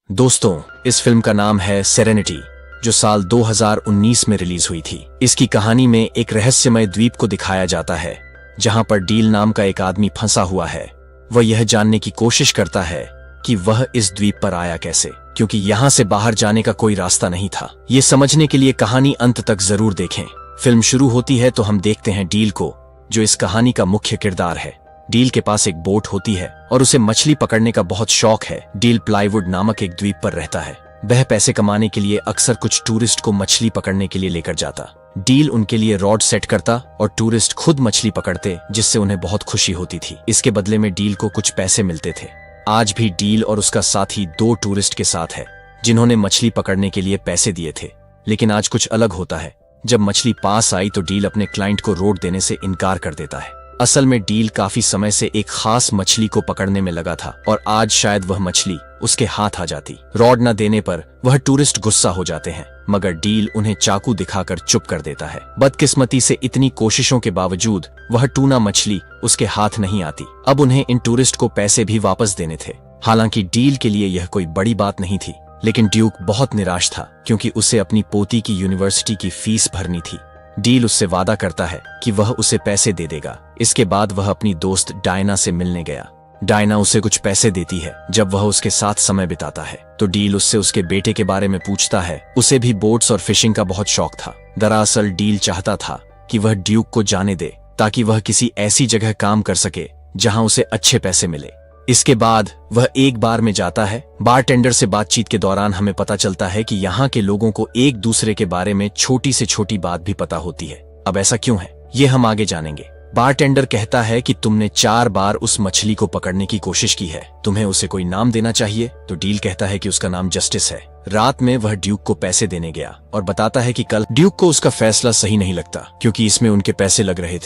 दोस्तों, इस फिल्म का नाम है सेरेनिटी, जो साल 2019 में रिलीज हुई थी। इसकी कहानी में एक रहस्यमय द्वीप को दिखाया जाता है जहां पर डील नाम का एक आदमी फंसा हुआ है। वह यह जानने की कोशिश करता है कि वह इस द्वीप पर आया कैसे, क्योंकि यहां से बाहर जाने का कोई रास्ता नहीं था। ये समझने के लिए कहानी अंत तक जरूर देखें। फिल्म शुरू होती है तो हम देखते हैं डील को, जो इस कहानी का मुख्य किरदार है। डील के पास एक बोट होती है और उसे मछली पकड़ने का बहुत शौक है। डील प्लाईवुड नामक एक द्वीप पर रहता है। वह पैसे कमाने के लिए अक्सर कुछ टूरिस्ट को मछली पकड़ने के लिए लेकर जाता। डील उनके लिए रॉड सेट करता और टूरिस्ट खुद मछली पकड़ते, जिससे उन्हें बहुत खुशी होती थी। इसके बदले में डील को कुछ पैसे मिलते थे। आज भी डील और उसका साथी 2 टूरिस्ट के साथ है जिन्होंने मछली पकड़ने के लिए पैसे दिए थे। लेकिन आज कुछ अलग होता है। जब मछली पास आई तो डील अपने क्लाइंट को रोड देने से इनकार कर देता है। असल में डील काफी समय से एक खास मछली को पकड़ने में लगा था और आज शायद वह मछली उसके हाथ आ जाती। रॉड न देने पर वह टूरिस्ट गुस्सा हो जाते हैं, मगर डील उन्हें चाकू दिखाकर चुप कर देता है। बदकिस्मती से इतनी कोशिशों के बावजूद वह टूना मछली उसके हाथ नहीं आती। अब उन्हें इन टूरिस्ट को पैसे भी वापस देने थे। हालांकि डील के लिए यह कोई बड़ी बात नहीं थी, लेकिन ड्यूक बहुत निराश था क्योंकि उसे अपनी पोती की यूनिवर्सिटी की फीस भरनी थी। डील उससे वादा करता है कि वह उसे पैसे दे देगा। इसके बाद वह अपनी दोस्त डायना से मिलने गया। डायना उसे कुछ पैसे देती है जब वह उसके साथ समय बिताता है। तो डील उससे उसके बेटे के बारे में पूछता है। उसे भी बोट्स और फिशिंग का बहुत शौक था। दरअसल डील चाहता था कि वह ड्यूक को जाने दे ताकि वह किसी ऐसी जगह काम कर सके जहां उसे अच्छे पैसे मिले। इसके बाद वह एक बार में जाता है। बारटेंडर से बातचीत के दौरान हमें पता चलता है कि यहाँ के लोगों को एक दूसरे के बारे में छोटी से छोटी बात भी पता होती है। अब ऐसा क्यों है, ये हम आगे जानेंगे। बारटेंडर कहता है कि तुमने 4 बार उस मछली को पकड़ने की कोशिश की है, तुम्हें उसे कोई नाम देना चाहिए। तो डील कहता है कि उसका नाम जस्टिस है। रात में वह ड्यूक को पैसे देने गया और बताता है कि कल ड्यूक को उसका फैसला सही नहीं लगता क्योंकि इसमें उनके पैसे लग रहे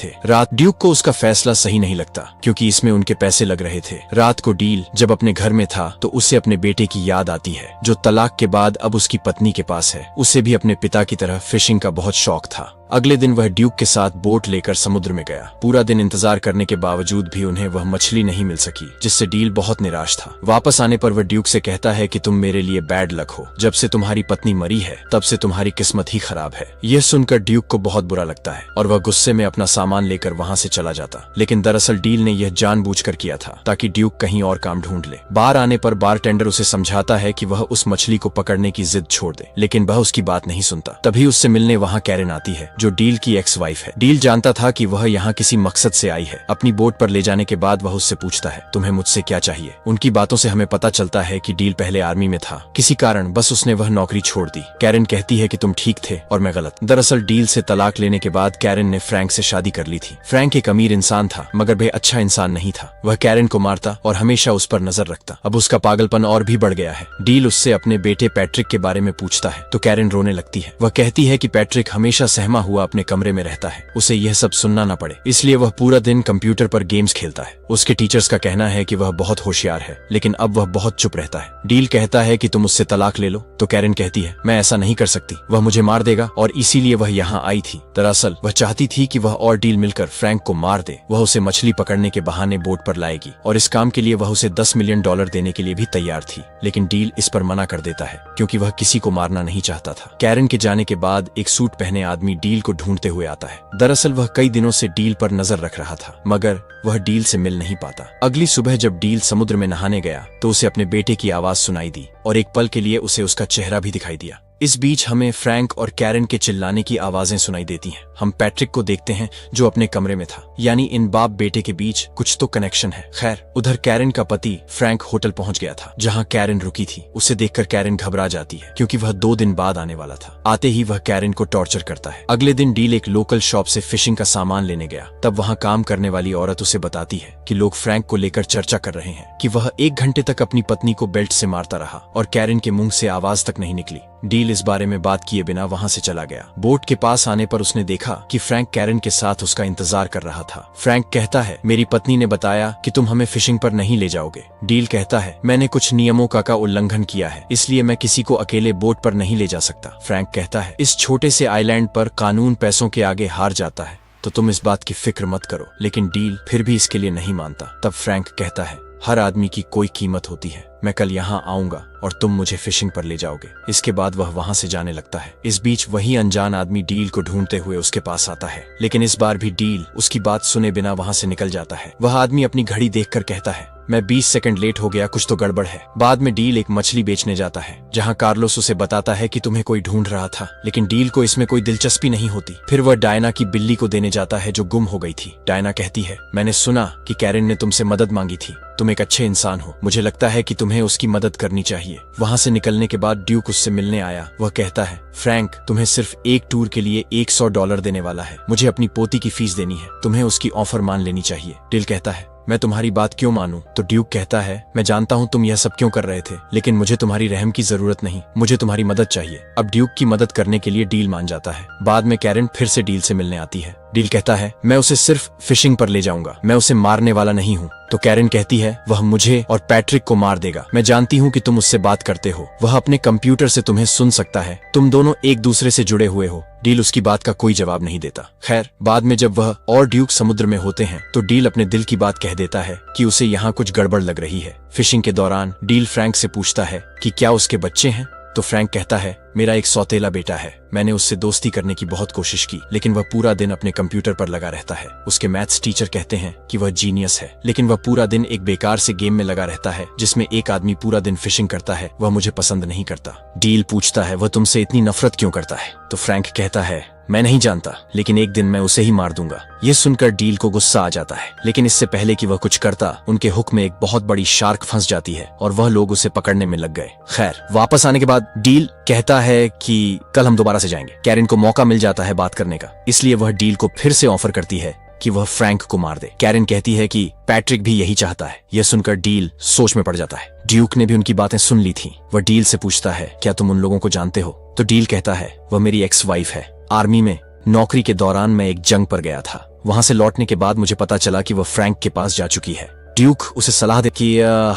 थे। रात को डील जब अपने घर में था तो उसे अपने बेटे की याद आती है, जो तलाक के बाद अब उसकी पत्नी के पास है। उसे भी अपने पिता की तरह फिशिंग का बहुत शौक था। अगले दिन वह ड्यूक के साथ बोट लेकर समुद्र में गया। पूरा दिन इंतजार करने के बावजूद भी उन्हें वह मछली नहीं मिल सकी, जिससे डील बहुत निराश था। वापस आने पर वह ड्यूक से कहता है कि तुम मेरे लिए बैड लक हो। जब से तुम्हारी पत्नी मरी है तब से तुम्हारी किस्मत ही खराब है। यह सुनकर ड्यूक को बहुत बुरा लगता है और वह गुस्से में अपना सामान लेकर वहां से चला जाता। लेकिन दरअसल डील ने यह जानबूझकर किया था ताकि ड्यूक कहीं और काम ढूंढ ले। बाहर आने पर बारटेंडर उसे समझाता है कि वह उस मछली को पकड़ने की जिद छोड़ दे, लेकिन वह उसकी बात नहीं सुनता। तभी उससे मिलने वहां कैरेन आती है, जो डील की एक्स वाइफ है। डील जानता था कि वह यहाँ किसी मकसद से आई है। अपनी बोट पर ले जाने के बाद वह उससे पूछता है, तुम्हें मुझसे क्या चाहिए। उनकी बातों से हमें पता चलता है कि डील पहले आर्मी में था, किसी कारण बस उसने वह नौकरी छोड़ दी। कैरेन कहती है कि तुम ठीक थे और मैं गलत। दरअसल डील से तलाक लेने के बाद कैरेन ने फ्रैंक से शादी कर ली थी। फ्रैंक एक अमीर इंसान था, मगर वह अच्छा इंसान नहीं था। वह कैरेन को मारता और हमेशा उस पर नजर रखता। अब उसका पागलपन और भी बढ़ गया है। डील उससे अपने बेटे पैट्रिक के बारे में पूछता है तो कैरेन रोने लगती है। वह कहती है कि पैट्रिक हमेशा सहमा हुआ अपने कमरे में रहता है, उसे यह सब सुनना न पड़े, इसलिए वह पूरा दिन कंप्यूटर पर गेम्स खेलता है। उसके टीचर्स का कहना है कि वह बहुत होशियार है, लेकिन अब वह बहुत चुप रहता है। डील कहता है कि तुम उससे तलाक ले लो, तो कैरेन कहती है मैं ऐसा नहीं कर सकती, वह मुझे मार देगा और इसीलिए वह यहाँ आई थी। दरअसल वह चाहती थी कि वह और डील मिलकर फ्रैंक को मार दे। वह उसे मछली पकड़ने के बहाने बोट पर लाएगी और इस काम के लिए वह उसे $10 मिलियन देने के लिए भी तैयार थी। लेकिन डील इस पर मना कर देता है क्योंकि वह किसी को मारना नहीं चाहता था। कैरेन के जाने के बाद एक सूट पहने आदमी डील को ढूंढते हुए आता है। दरअसल वह कई दिनों से डील पर नजर रख रहा था, मगर वह डील से मिल नहीं पाता। अगली सुबह जब डील समुद्र में नहाने गया तो उसे अपने बेटे की आवाज सुनाई दी और एक पल के लिए उसे उसका चेहरा भी दिखाई दिया। इस बीच हमें फ्रैंक और कैरेन के चिल्लाने की आवाजें सुनाई देती हैं। हम पैट्रिक को देखते हैं जो अपने कमरे में था, यानी इन बाप बेटे के बीच कुछ तो कनेक्शन है। खैर, उधर कैरेन का पति फ्रैंक होटल पहुंच गया था जहां कैरेन रुकी थी। उसे देखकर कैरेन घबरा जाती है क्योंकि वह 2 दिन बाद आने वाला था। आते ही वह कैरेन को टॉर्चर करता है। अगले दिन डील एक लोकल शॉप से फिशिंग का सामान लेने गया। तब वहां काम करने वाली औरत उसे बताती है कि लोग फ्रैंक को लेकर चर्चा कर रहे हैं कि वह 1 घंटे तक अपनी पत्नी को बेल्ट से मारता रहा और कैरेन के मुंह से आवाज तक नहीं निकली। डील इस बारे में बात किए बिना वहां से चला गया। बोट के पास आने पर उसने देखा कि फ्रैंक कैरेन के साथ उसका इंतजार कर रहा था। फ्रैंक कहता है मेरी पत्नी ने बताया कि तुम हमें फिशिंग पर नहीं ले जाओगे। डील कहता है मैंने कुछ नियमों का उल्लंघन किया है, इसलिए मैं किसी को अकेले बोट पर नहीं ले जा सकता। फ्रैंक कहता है इस छोटे से आइलैंड पर कानून पैसों के आगे हार जाता है, तो तुम इस बात की फिक्र मत करो। लेकिन डील फिर भी इसके लिए नहीं मानता। तब फ्रैंक कहता है हर आदमी की कोई कीमत होती है। मैं कल यहाँ आऊंगा और तुम मुझे फिशिंग पर ले जाओगे। इसके बाद वह वहां से जाने लगता है। इस बीच वही अनजान आदमी डील को ढूंढते हुए उसके पास आता है, लेकिन इस बार भी डील उसकी बात सुने बिना वहां से निकल जाता है। वह आदमी अपनी घड़ी देखकर कहता है, मैं 20 सेकंड लेट हो गया, कुछ तो गड़बड़ है। बाद में डील एक मछली बेचने जाता है, जहां कार्लोस उसे बताता है कि तुम्हें कोई ढूंढ रहा था, लेकिन डील को इसमें कोई दिलचस्पी नहीं होती। फिर वह डायना की बिल्ली को देने जाता है जो गुम हो गई थी। डायना कहती है, मैंने सुना कि कैरन ने तुमसे मदद मांगी थी। तुम एक अच्छे इंसान हो, मुझे लगता है कि तुम्हें उसकी मदद करनी चाहिए। वहां से निकलने के बाद ड्यूक उससे मिलने आया। वह कहता है, फ्रैंक तुम्हें सिर्फ एक टूर के लिए $100 देने वाला है। मुझे अपनी पोती की फीस देनी है, तुम्हें उसकी ऑफर मान लेनी चाहिए। डील कहता है, मैं तुम्हारी बात क्यों मानूं? तो ड्यूक कहता है, मैं जानता हूं तुम यह सब क्यों कर रहे थे, लेकिन मुझे तुम्हारी रहम की जरूरत नहीं, मुझे तुम्हारी मदद चाहिए। अब ड्यूक की मदद करने के लिए डील मान जाता है। बाद में कैरन फिर से डील से मिलने आती है। डील कहता है, मैं उसे सिर्फ फिशिंग पर ले जाऊंगा, मैं उसे मारने वाला नहीं हूँ। तो कैरन कहती है, वह मुझे और पैट्रिक को मार देगा। मैं जानती हूँ कि तुम उससे बात करते हो, वह अपने कंप्यूटर से तुम्हें सुन सकता है, तुम दोनों एक दूसरे से जुड़े हुए हो। डील उसकी बात का कोई जवाब नहीं देता। खैर, बाद में जब वह और ड्यूक समुद्र में होते हैं तो डील अपने दिल की बात कह देता है कि उसे यहाँ कुछ गड़बड़ लग रही है। फिशिंग के दौरान डील फ्रैंक से पूछता है कि क्या उसके बच्चे हैं। तो फ्रैंक कहता है, मेरा एक सौतेला बेटा है, मैंने उससे दोस्ती करने की बहुत कोशिश की, लेकिन वह पूरा दिन अपने कंप्यूटर पर लगा रहता है। उसके मैथ्स टीचर कहते हैं कि वह जीनियस है, लेकिन वह पूरा दिन एक बेकार से गेम में लगा रहता है जिसमें एक आदमी पूरा दिन फिशिंग करता है। वह मुझे पसंद नहीं करता। डील पूछता है, वह तुमसे इतनी नफरत क्यों करता है? तो फ्रैंक कहता है, मैं नहीं जानता, लेकिन एक दिन मैं उसे ही मार दूंगा। ये सुनकर डील को गुस्सा आ जाता है, लेकिन इससे पहले कि वह कुछ करता, उनके हुक में एक बहुत बड़ी शार्क फंस जाती है और वह लोग उसे पकड़ने में लग गए। खैर, वापस आने के बाद डील कहता है कि कल हम दोबारा से जाएंगे। कैरन को मौका मिल जाता है बात करने का, इसलिए वह डील को फिर से ऑफर करती है कि वह फ्रैंक को मार दे। कैरन कहती है कि पैट्रिक भी यही चाहता है। यह सुनकर डील सोच में पड़ जाता है। ड्यूक ने भी उनकी बातें सुन ली थी। वह डील से पूछता है, क्या तुम उन लोगों को जानते हो? तो डील कहता है, वह मेरी एक्स वाइफ है। आर्मी में नौकरी के दौरान मैं एक जंग पर गया था, वहां से लौटने के बाद मुझे पता चला कि वह फ्रैंक के पास जा चुकी है। ड्यूक उसे सलाह दे कि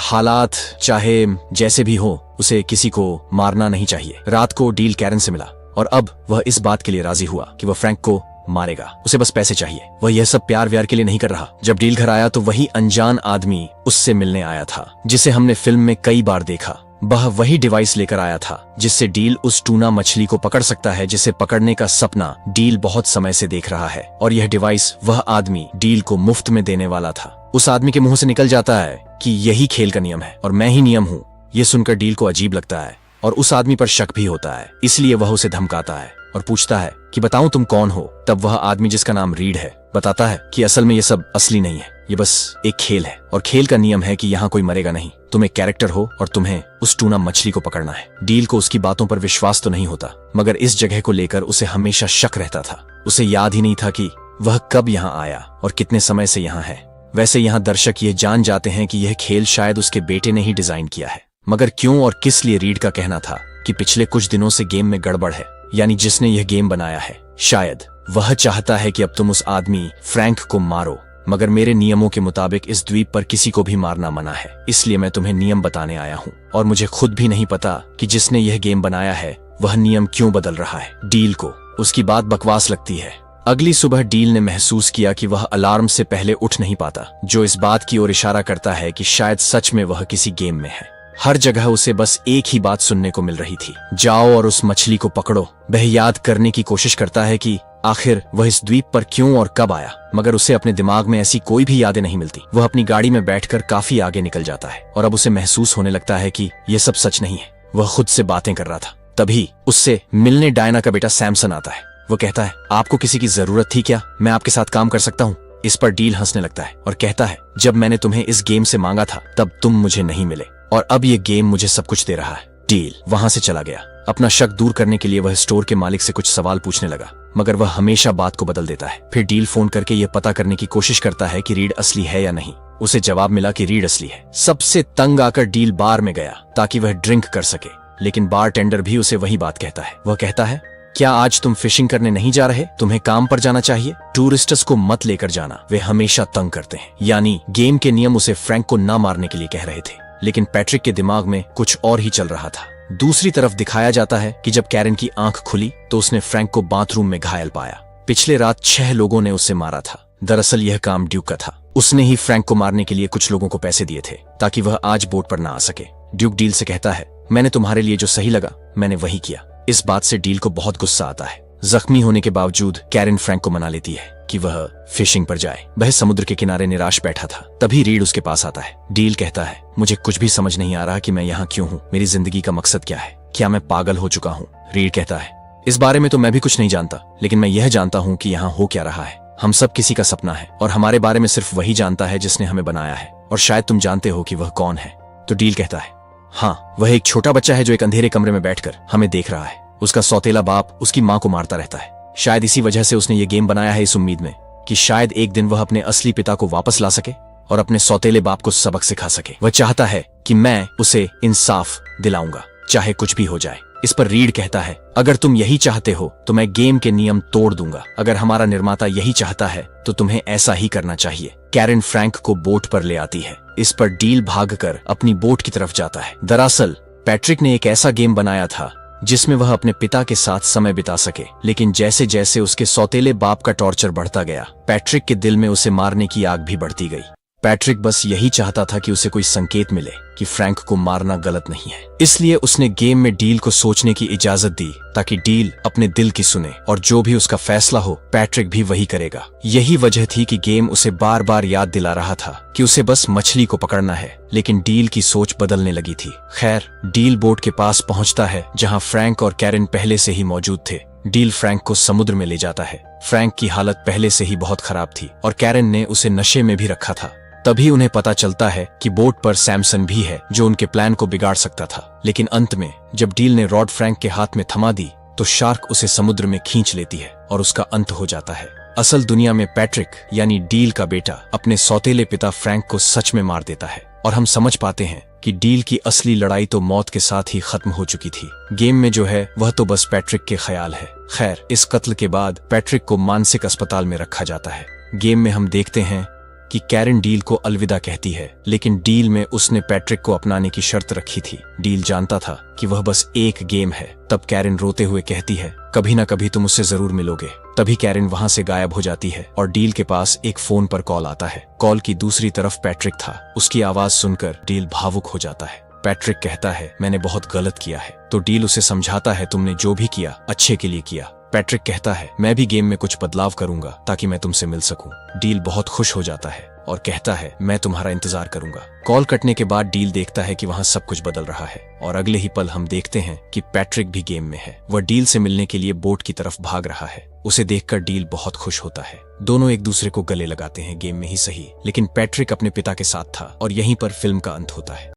हालात चाहे जैसे भी हो, उसे किसी को मारना नहीं चाहिए। रात को डील कैरन से मिला और अब वह इस बात के लिए राजी हुआ कि वह फ्रैंक को मारेगा, उसे बस पैसे चाहिए। वह यह सब प्यार व्यार के लिए नहीं कर रहा। जब डील घर आया तो वही अनजान आदमी उससे मिलने आया था जिसे हमने फिल्म में कई बार देखा। वह वही डिवाइस लेकर आया था जिससे डील उस टूना मछली को पकड़ सकता है जिसे पकड़ने का सपना डील बहुत समय से देख रहा है। और यह डिवाइस वह आदमी डील को मुफ्त में देने वाला था। उस आदमी के मुंह से निकल जाता है कि यही खेल का नियम है और मैं ही नियम हूँ। यह सुनकर डील को अजीब लगता है और उस आदमी पर शक भी होता है, इसलिए वह उसे धमकाता है और पूछता है कि बताऊं तुम कौन हो। तब वह आदमी, जिसका नाम रीड है, बताता है कि असल में ये सब असली नहीं है, ये बस एक खेल है और खेल का नियम है कि यहाँ कोई मरेगा नहीं। तुम एक कैरेक्टर हो और तुम्हें उस टूना मछली को पकड़ना है। डील को उसकी बातों पर विश्वास तो नहीं होता, मगर इस जगह को लेकर उसे हमेशा शक रहता था। उसे याद ही नहीं था कि वह कब यहाँ आया और कितने समय से यहाँ है। वैसे यहाँ दर्शक ये जान जाते हैं कि यह खेल शायद उसके बेटे ने ही डिजाइन किया है, मगर क्यों और किस लिए रीड का कहना था कि पिछले कुछ दिनों से गेम में गड़बड़ है, यानी जिसने यह गेम बनाया है शायद वह चाहता है कि अब तुम उस आदमी फ्रैंक को मारो, मगर मेरे नियमों के मुताबिक इस द्वीप पर किसी को भी मारना मना है। इसलिए मैं तुम्हें नियम बताने आया हूँ और मुझे खुद भी नहीं पता कि जिसने यह गेम बनाया है वह नियम क्यों बदल रहा है। डील को उसकी बात बकवास लगती है। अगली सुबह डील ने महसूस किया कि वह अलार्म से पहले उठ नहीं पाता, जो इस बात की ओर इशारा करता है कि शायद सच में वह किसी गेम में है। हर जगह उसे बस एक ही बात सुनने को मिल रही थी, जाओ और उस मछली को पकड़ो। वह याद करने की कोशिश करता है कि आखिर वह इस द्वीप पर क्यों और कब आया, मगर उसे अपने दिमाग में ऐसी कोई भी यादें नहीं मिलती। वह अपनी गाड़ी में बैठकर काफी आगे निकल जाता है और अब उसे महसूस होने लगता है कि यह सब सच नहीं है। वह खुद से बातें कर रहा था। तभी उससे मिलने डायना का बेटा सैमसन आता है। वो कहता है, आपको किसी की जरूरत थी क्या? मैं आपके साथ काम कर सकता हूँ। इस पर डील हंसने लगता है और कहता है, जब मैंने तुम्हें इस गेम से मांगा था तब तुम मुझे नहीं मिले और अब ये गेम मुझे सब कुछ दे रहा है। डील वहां से चला गया। अपना शक दूर करने के लिए वह स्टोर के मालिक से कुछ सवाल पूछने लगा, मगर वह हमेशा बात को बदल देता है। फिर डील फोन करके यह पता करने की कोशिश करता है कि रीड असली है या नहीं। उसे जवाब मिला कि रीड असली है। सबसे तंग आकर डील बार में गया ताकि वह ड्रिंक कर सके, लेकिन बार टेंडर भी उसे वही बात कहता है। वह कहता है, क्या आज तुम फिशिंग करने नहीं जा रहे? तुम्हें काम पर जाना चाहिए। टूरिस्ट्स को मत लेकर जाना, वे हमेशा तंग करते हैं। यानी गेम के नियम उसे फ्रैंक को ना मारने के लिए कह रहे थे, लेकिन पैट्रिक के दिमाग में कुछ और ही चल रहा था। दूसरी तरफ दिखाया जाता है कि जब कैरन की आंख खुली तो उसने फ्रैंक को बाथरूम में घायल पाया। पिछले रात 6 लोगों ने उसे मारा था। दरअसल यह काम ड्यूक का था। उसने ही फ्रैंक को मारने के लिए कुछ लोगों को पैसे दिए थे ताकि वह आज बोट पर ना आ सके। ड्यूक डील से कहता है, मैंने तुम्हारे लिए जो सही लगा मैंने वही किया। इस बात से डील को बहुत गुस्सा आता है। जख्मी होने के बावजूद कैरन फ्रैंक को मना लेती है कि वह फिशिंग पर जाए। वह समुद्र के किनारे निराश बैठा था। तभी रीड उसके पास आता है। डील कहता है, मुझे कुछ भी समझ नहीं आ रहा कि मैं यहाँ क्यों हूँ। मेरी जिंदगी का मकसद क्या है? क्या मैं पागल हो चुका हूँ? रीड कहता है, इस बारे में तो मैं भी कुछ नहीं जानता, लेकिन मैं यह जानता हूँ कि यहाँ हो क्या रहा है। हम सब किसी का सपना है और हमारे बारे में सिर्फ वही जानता है जिसने हमें बनाया है, और शायद तुम जानते हो कि वह कौन है। तो डील कहता है, हाँ, वह एक छोटा बच्चा है जो एक अंधेरे कमरे में बैठकर हमें देख रहा है। उसका सौतेला बाप उसकी माँ को मारता रहता है। शायद इसी वजह से उसने ये गेम बनाया है, इस उम्मीद में कि शायद एक दिन वह अपने असली पिता को वापस ला सके और अपने सौतेले बाप को सबक सिखा सके। वह चाहता है कि मैं उसे इंसाफ दिलाऊंगा, चाहे कुछ भी हो जाए। इस पर रीड कहता है, अगर तुम यही चाहते हो तो मैं गेम के नियम तोड़ दूंगा। अगर हमारा निर्माता यही चाहता है तो तुम्हें ऐसा ही करना चाहिए। कैरन फ्रैंक को बोट पर ले आती है। इस पर डील भागकर अपनी बोट की तरफ जाता है। दरअसल पैट्रिक ने एक ऐसा गेम बनाया था जिसमें वह अपने पिता के साथ समय बिता सके, लेकिन जैसे जैसे उसके सौतेले बाप का टॉर्चर बढ़ता गया, पैट्रिक के दिल में उसे मारने की आग भी बढ़ती गई। पैट्रिक बस यही चाहता था कि उसे कोई संकेत मिले कि फ्रैंक को मारना गलत नहीं है। इसलिए उसने गेम में डील को सोचने की इजाजत दी ताकि डील अपने दिल की सुने, और जो भी उसका फैसला हो पैट्रिक भी वही करेगा। यही वजह थी कि गेम उसे बार बार याद दिला रहा था कि उसे बस मछली को पकड़ना है, लेकिन डील की सोच बदलने लगी थी। खैर, डील बोट के पास पहुंचता है जहां फ्रैंक और कैरन पहले से ही मौजूद थे। डील फ्रैंक को समुद्र में ले जाता है। फ्रैंक की हालत पहले से ही बहुत खराब थी और कैरन ने उसे नशे में भी रखा था। तभी उन्हें पता चलता है कि बोट पर सैमसन भी है जो उनके प्लान को बिगाड़ सकता था। लेकिन अंत में जब डील ने रॉड फ्रैंक के हाथ में थमा दी तो शार्क उसे समुद्र में खींच लेती है और उसका अंत हो जाता है। असल दुनिया में पैट्रिक यानी डील का बेटा अपने सौतेले पिता फ्रैंक को सच में मार देता है, और हम समझ पाते हैं कि डील की असली लड़ाई तो मौत के साथ ही खत्म हो चुकी थी। गेम में जो है वह तो बस पैट्रिक के ख्याल है। खैर, इस कत्ल के बाद पैट्रिक को मानसिक अस्पताल में रखा जाता है। गेम में हम देखते हैं कि कैरन डील को अलविदा कहती है, लेकिन डील में उसने पैट्रिक को अपनाने की शर्त रखी थी। डील जानता था कि वह बस एक गेम है। तब कैरन रोते हुए कहती है, कभी ना कभी तुम उससे जरूर मिलोगे। तभी कैरन वहां से गायब हो जाती है और डील के पास एक फोन पर कॉल आता है। कॉल की दूसरी तरफ पैट्रिक था। उसकी आवाज सुनकर डील भावुक हो जाता है। पैट्रिक कहता है, मैंने बहुत गलत किया है। तो डील उसे समझाता है, तुमने जो भी किया अच्छे के लिए किया। पैट्रिक कहता है, मैं भी गेम में कुछ बदलाव करूंगा ताकि मैं तुमसे मिल सकूं। डील बहुत खुश हो जाता है और कहता है, मैं तुम्हारा इंतजार करूंगा। कॉल कटने के बाद डील देखता है कि वहां सब कुछ बदल रहा है, और अगले ही पल हम देखते हैं कि पैट्रिक भी गेम में है। वह डील से मिलने के लिए बोट की तरफ भाग रहा है। उसे देखकर डील बहुत खुश होता है। दोनों एक दूसरे को गले लगाते हैं, गेम में ही सही, लेकिन पैट्रिक अपने पिता के साथ था और यहीं पर फिल्म का अंत होता है।